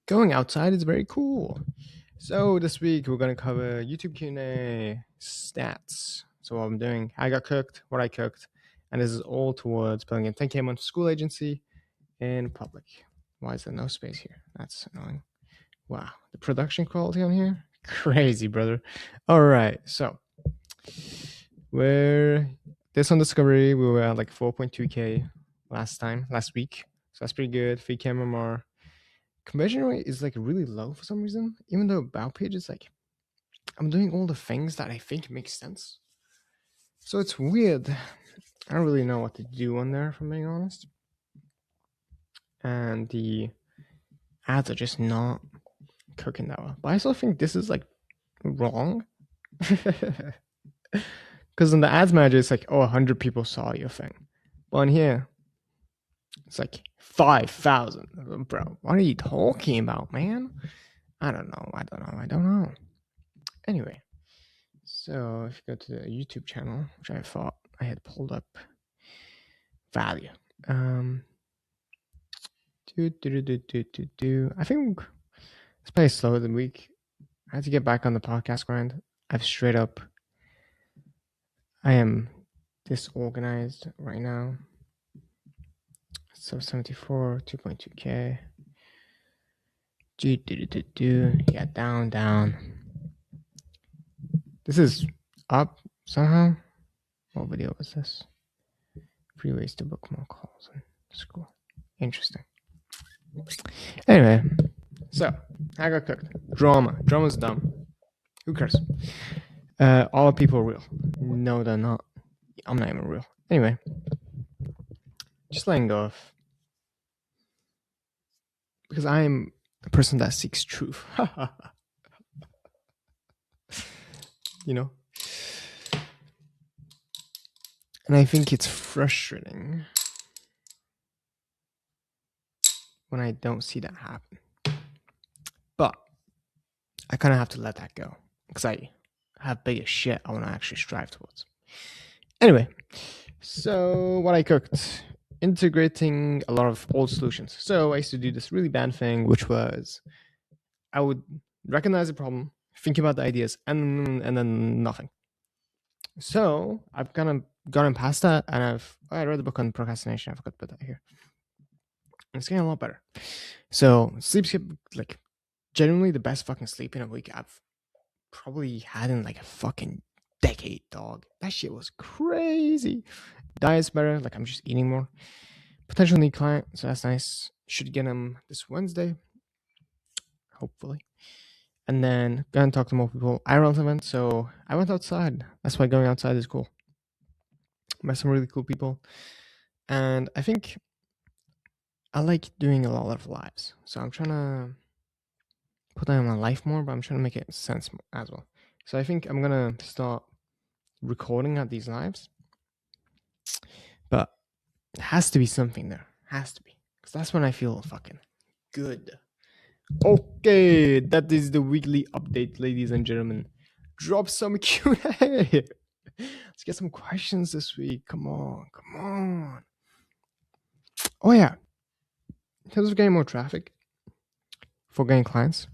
Going outside is very cool. So this week we're gonna cover YouTube Q&A stats. So what I'm doing, I got cooked, what I cooked, and this is all towards building a 10K a month school agency in public. Why is there no space here? That's annoying. Wow, the production quality on here, crazy, brother. All right, so we're this on Discovery we were at like 4.2K last week, so that's pretty good. 3K MMR. Conversion rate is like really low for some reason, even though about page is like I'm doing all the things that I think make sense. So it's weird. I don't really know what to do on there, if I'm being honest. And the ads are just not cooking that well. But I still think this is like wrong. Because in the ads manager, it's like, 100 people saw your thing. But on here, it's like 5,000. Bro, what are you talking about, man? I don't know. Anyway, so if you go to the YouTube channel, which I thought I had pulled up value. I think it's pretty slow the week. I had to get back on the podcast grind. I am disorganized right now. So 74, 2.2K. Yeah, down. This is up somehow. What video was this? 3 ways to book more calls in school. Interesting. Anyway, so I got cooked. Drama's dumb. Who cares? All people are real. No, they're not. I'm not even real. Anyway, just letting go of, because I'm a person that seeks truth. You know? And I think it's frustrating when I don't see that happen. But I kind of have to let that go because I have bigger shit I want to actually strive towards. Anyway, so what I cooked, integrating a lot of old solutions. So I used to do this really bad thing, which was I would recognize the problem, think about the ideas, and then nothing. So I've kind of gotten past that, and I read the book on procrastination. I forgot to put that here. It's getting a lot better. So sleep skip, like genuinely the best fucking sleep in a week I've probably had in like a fucking decade, dog. That shit was crazy. Diet's better, like I'm just eating more. Potential new client, so that's nice. Should get him this Wednesday, hopefully. And then go and talk to more people. IRL event, so I went outside. That's why going outside is cool. Met some really cool people. And I think I like doing a lot of lives. So I'm trying to put that in my life more, but I'm trying to make it sense as well. So I think I'm going to start recording at these lives. But it has to be something there. Has to be. Because that's when I feel fucking good. Okay, that is the weekly update, ladies and gentlemen. Drop some Q&A. Let's get some questions this week. Come on. Oh yeah. In terms of getting more traffic for getting clients,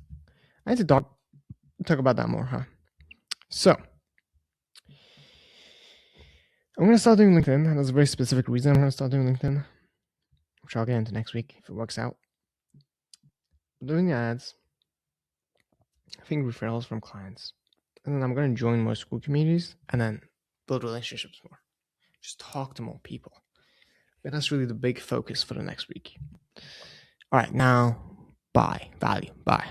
I need to talk about that more, huh? So I'm gonna start doing LinkedIn, and there's a very specific reason I'm gonna start doing LinkedIn, which I'll get into next week if it works out. I'm doing the ads, I think referrals from clients, and then I'm gonna join more school communities and then build relationships more. Just talk to more people. But that's really the big focus for the next week. All right, now, bye. Value. Bye.